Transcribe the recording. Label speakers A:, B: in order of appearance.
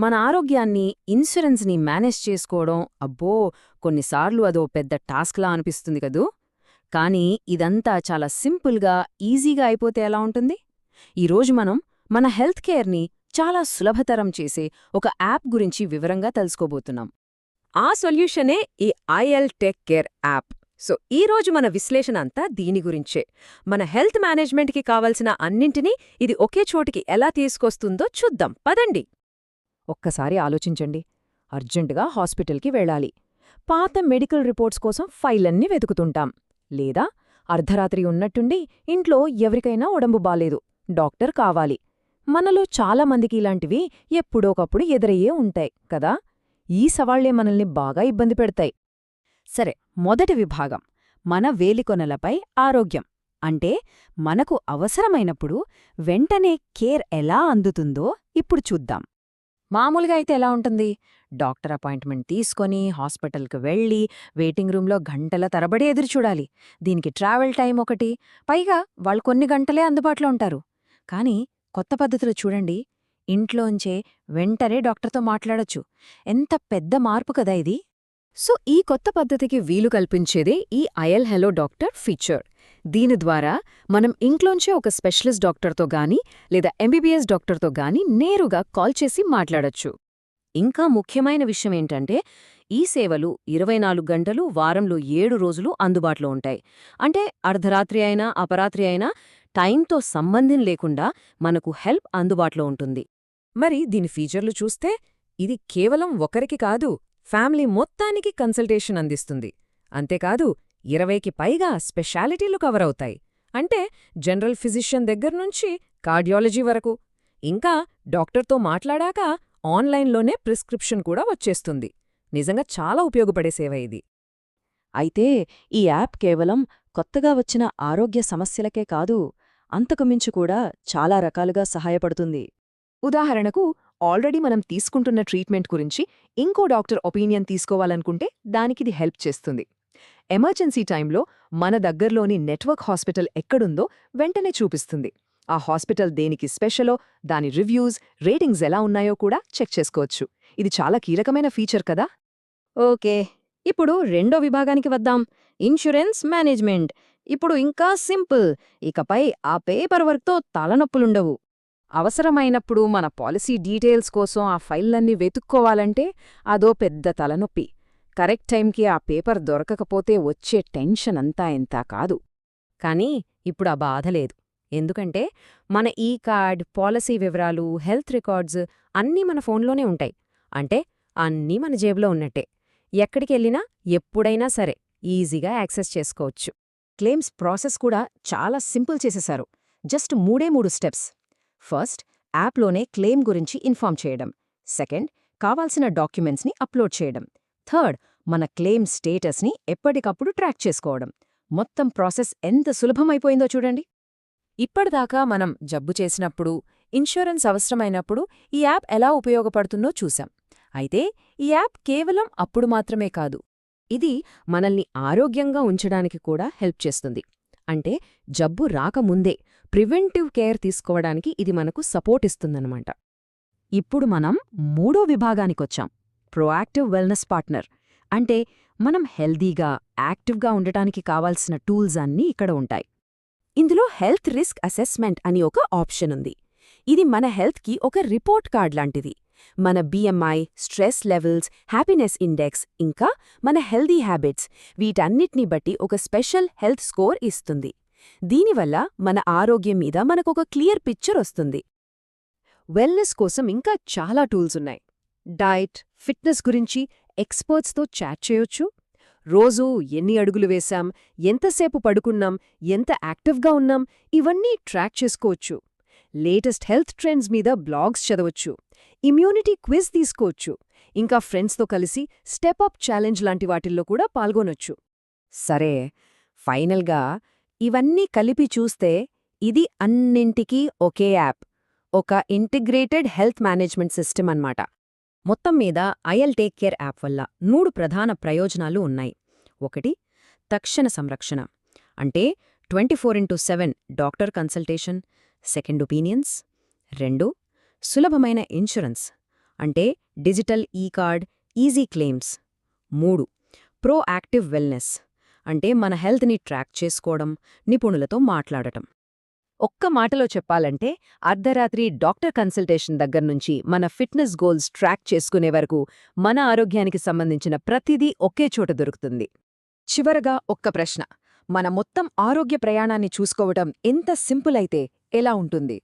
A: మన ఆరోగ్యాన్ని, ఇన్సూరెన్స్ని మేనేజ్ చేసుకోవడం అబ్బో కొన్నిసార్లు అదో పెద్ద టాస్క్లా అనిపిస్తుంది కదూ. కానీ ఇదంతా చాలా సింపుల్గా, ఈజీగా అయిపోతే ఎలా ఉంటుంది? ఈరోజు మనం మన హెల్త్ కేర్ని చాలా సులభతరం చేసే ఒక యాప్ గురించి వివరంగా తెలుసుకోబోతున్నాం.
B: ఆ సొల్యూషనే ఈ IL take care app. So ఈరోజు మన విశ్లేషణ అంతా దీని గురించే. మన హెల్త్ మేనేజ్మెంట్కి కావలసిన అన్నింటినీ ఇది ఒకే చోటికి ఎలా తీసుకొస్తుందో చూద్దాం పదండి.
A: ఒక్కసారి ఆలోచించండి. అర్జెంటుగా హాస్పిటల్కి వెళ్ళాలి. పాత మెడికల్ రిపోర్ట్స్ కోసం ఫైలన్నీ వెతుకుతుంటాం. లేదా అర్ధరాత్రి ఉన్నట్టుండి ఇంట్లో ఎవరికైనా ఒడంబు బాలేదు, డాక్టర్ కావాలి. మనలో చాలామందికి ఇలాంటివి ఎప్పుడోకప్పుడు ఎదురయ్యే ఉంటాయి కదా. ఈ సవాళ్లే మనల్ని బాగా ఇబ్బంది పెడతాయి. సరే, మొదటి విభాగం మన వేలికొనలపై ఆరోగ్యం. అంటే మనకు అవసరమైనప్పుడు వెంటనే కేర్ ఎలా అందుతుందో ఇప్పుడు చూద్దాం. మామూలుగా అయితే ఎలా ఉంటుంది? డాక్టర్ అపాయింట్మెంట్ తీసుకొని హాస్పిటల్కి వెళ్ళి వెయిటింగ్ రూంలో గంటల తరబడి ఎదురుచూడాలి. దీనికి ట్రావెల్ టైం ఒకటి, పైగా వాళ్ళు కొన్ని గంటలే అందుబాటులో ఉంటారు. కానీ కొత్త పద్ధతిలో చూడండి, ఇంట్లోంచే వెంటనే డాక్టర్తో మాట్లాడొచ్చు. ఎంత పెద్ద మార్పు కదా ఇది. సో ఈ కొత్త పద్ధతికి వీలు కల్పించేదే ఈ ఐఎల్ హెలో డాక్టర్ ఫీచర్. దీని ద్వారా మనం ఇంట్లోంచే ఒక స్పెషలిస్ట్ డాక్టర్తో గానీ లేదా ఎంబీబీఎస్ డాక్టర్తో గానీ నేరుగా కాల్ చేసి మాట్లాడొచ్చు. ఇంకా ముఖ్యమైన విషయమేంటంటే ఈ సేవలు 24 గంటలు వారంలో 7 రోజులు అందుబాటులో ఉంటాయి. అంటే అర్ధరాత్రి అయినా అపరాత్రి అయినా టైంతో సంబంధం లేకుండా మనకు హెల్ప్ అందుబాటులో ఉంటుంది.
B: మరి దీని ఫీచర్లు చూస్తే ఇది కేవలం ఒకరికి కాదు, ఫ్యామిలీ మొత్తానికి కన్సల్టేషన్ అందిస్తుంది. అంతేకాదు 20కి పైగా స్పెషాలిటీలు కవర్ అవుతాయి. అంటే జనరల్ ఫిజిషియన్ దగ్గర్నుంచి కార్డియాలజీ వరకు. ఇంకా డాక్టర్తో మాట్లాడాక ఆన్లైన్లోనే ప్రిస్క్రిప్షన్ కూడా వచ్చేస్తుంది. నిజంగా చాలా ఉపయోగపడే సేవ ఇది.
A: అయితే ఈ యాప్ కేవలం కొత్తగా వచ్చిన ఆరోగ్య సమస్యలకే కాదు, అంతకుమించి కూడా చాలా రకాలుగా సహాయపడుతుంది. ఉదాహరణకు, ఆల్రెడీ మనం తీసుకుంటున్న ట్రీట్మెంట్ గురించి ఇంకో డాక్టర్ ఒపీనియన్ తీసుకోవాలనుకుంటే దానికిది హెల్ప్ చేస్తుంది. ఎమర్జెన్సీ టైంలో మన దగ్గర్లోని నెట్వర్క్ హాస్పిటల్ ఎక్కడుందో వెంటనే చూపిస్తుంది. ఆ హాస్పిటల్ దేనికి స్పెషలో, దాని రివ్యూస్, రేటింగ్స్ ఎలా ఉన్నాయో కూడా చెక్ చేసుకోవచ్చు. ఇది చాలా కీలకమైన ఫీచర్ కదా.
B: ఓకే, ఇప్పుడు రెండో విభాగానికి వద్దాం, ఇన్సూరెన్స్ మేనేజ్మెంట్. ఇప్పుడు ఇంకా సింపుల్. ఇకపై ఆ పేపర్ వర్క్తో తలనొప్పులుండవు.
A: అవసరమైనప్పుడు మన పాలసీ డీటెయిల్స్ కోసం ఆ ఫైల్లన్నీ వెతుక్కోవాలంటే అదో పెద్ద తలనొప్పి. కరెక్ట్ టైంకి ఆ పేపర్ దొరకకపోతే వచ్చే టెన్షన్ అంతా ఎంతా కాదు.
B: కానీ ఇప్పుడు ఆ బాధ లేదు. ఎందుకంటే మన ఈ కార్డ్, పాలసీ వివరాలు, హెల్త్ రికార్డ్స్ అన్నీ మన ఫోన్లోనే ఉంటాయి. అంటే అన్నీ మన జేబులో ఉన్నట్టే. ఎక్కడికెళ్ళినా ఎప్పుడైనా సరే ఈజీగా యాక్సెస్ చేసుకోవచ్చు.
A: క్లెయిమ్స్ ప్రాసెస్ కూడా చాలా సింపుల్ చేసేశారు. Just 3 steps. ఫస్ట్, యాప్లోనే క్లెయిమ్ గురించి ఇన్ఫార్మ్ చేయడం. సెకండ్, కావాల్సిన డాక్యుమెంట్స్ని అప్లోడ్ చేయడం. థర్డ్, మన క్లెయిమ్ స్టేటస్ని ఎప్పటికప్పుడు ట్రాక్ చేసుకోవడం. మొత్తం ప్రాసెస్ ఎంత సులభమైపోయిందో చూడండి.
B: ఇప్పటిదాకా మనం జబ్బు చేసినప్పుడు, ఇన్సూరెన్స్ అవసరమైనప్పుడు ఈ యాప్ ఎలా ఉపయోగపడుతుందో చూశాం. అయితే ఈ యాప్ కేవలం అప్పుడు మాత్రమే కాదు, ఇది మనల్ని ఆరోగ్యంగా ఉంచడానికి కూడా హెల్ప్ చేస్తుంది. అంటే జబ్బు రాకముందే ప్రివెంటివ్ కేర్ తీసుకోవడానికి ఇది మనకు సపోర్ట్ ఇస్తుందన్నమాట.
A: ఇప్పుడు మనం మూడో విభాగానికొచ్చాం, ప్రోయాక్టివ్ వెల్నెస్ పార్ట్నర్. అంటే మనం హెల్దీగా, యాక్టివ్గా ఉండటానికి కావాల్సిన టూల్స్ అన్నీ ఇక్కడ ఉంటాయి.
B: ఇందులో హెల్త్ రిస్క్ అసెస్మెంట్ అని ఒక ఆప్షన్ ఉంది. ఇది మన హెల్త్కి ఒక రిపోర్ట్ కార్డ్ లాంటిది. మన BMI, stress levels, happiness index, ఇంకా మన హెల్దీ హ్యాబిట్స్, వీటన్నిటినీ బట్టి ఒక స్పెషల్ హెల్త్ స్కోర్ ఇస్తుంది. దీనివల్ల మన ఆరోగ్యం మీద మనకొక క్లియర్ పిక్చర్ వస్తుంది. వెల్నెస్ కోసం ఇంకా చాలా టూల్స్ ఉన్నాయి. డైట్, ఫిట్నెస్ గురించి ఎక్స్పర్ట్స్తో చాట్ చేయొచ్చు. రోజూ ఎన్ని అడుగులు వేశాం, ఎంతసేపు పడుకున్నాం, ఎంత యాక్టివ్గా ఉన్నాం, ఇవన్నీ ట్రాక్ చేసుకోవచ్చు. లేటెస్ట్ హెల్త్ ట్రెండ్స్ మీద బ్లాగ్స్ చదవచ్చు. ఇమ్యూనిటీ క్విజ్ తీసుకోవచ్చు. ఇంకా ఫ్రెండ్స్తో కలిసి స్టెప్ అప్ ఛాలెంజ్ లాంటి వాటిల్లో కూడా పాల్గొనొచ్చు.
A: సరే, ఫైనల్గా ఇవన్నీ కలిపి చూస్తే ఇది అన్నింటికీ ఒకే యాప్, ఒక ఇంటిగ్రేటెడ్ హెల్త్ మేనేజ్మెంట్ సిస్టమ్ అన్నమాట.
B: మొత్తం మీద ఐఎల్ టేక్ కేర్ యాప్ వల్ల 3 ప్రధాన ప్రయోజనాలు ఉన్నాయి. ఒకటి, తక్షణ సంరక్షణ. అంటే 24x7 doctor consultation, second opinions. 2, సులభమైన ఇన్సూరెన్స్.
A: అంటే digital card, easy claims. 3. Proactive wellness అంటే మన హెల్త్ని ట్రాక్ చేసుకోవడం, నిపుణులతో మాట్లాడటం. ఒక్క మాటలో చెప్పాలంటే అర్ధరాత్రి డాక్టర్ కన్సల్టేషన్ దగ్గర్నుంచి మన ఫిట్నెస్ గోల్స్ ట్రాక్ చేసుకునే వరకు మన ఆరోగ్యానికి సంబంధించిన ప్రతిదీ ఒకే చోట దొరుకుతుంది. చివరగా ఒక్క ప్రశ్న: మన మొత్తం ఆరోగ్య ప్రయాణాన్ని చూసుకోవటం ఎంత సింపుల్ అయితే ఎలా ఉంటుంది?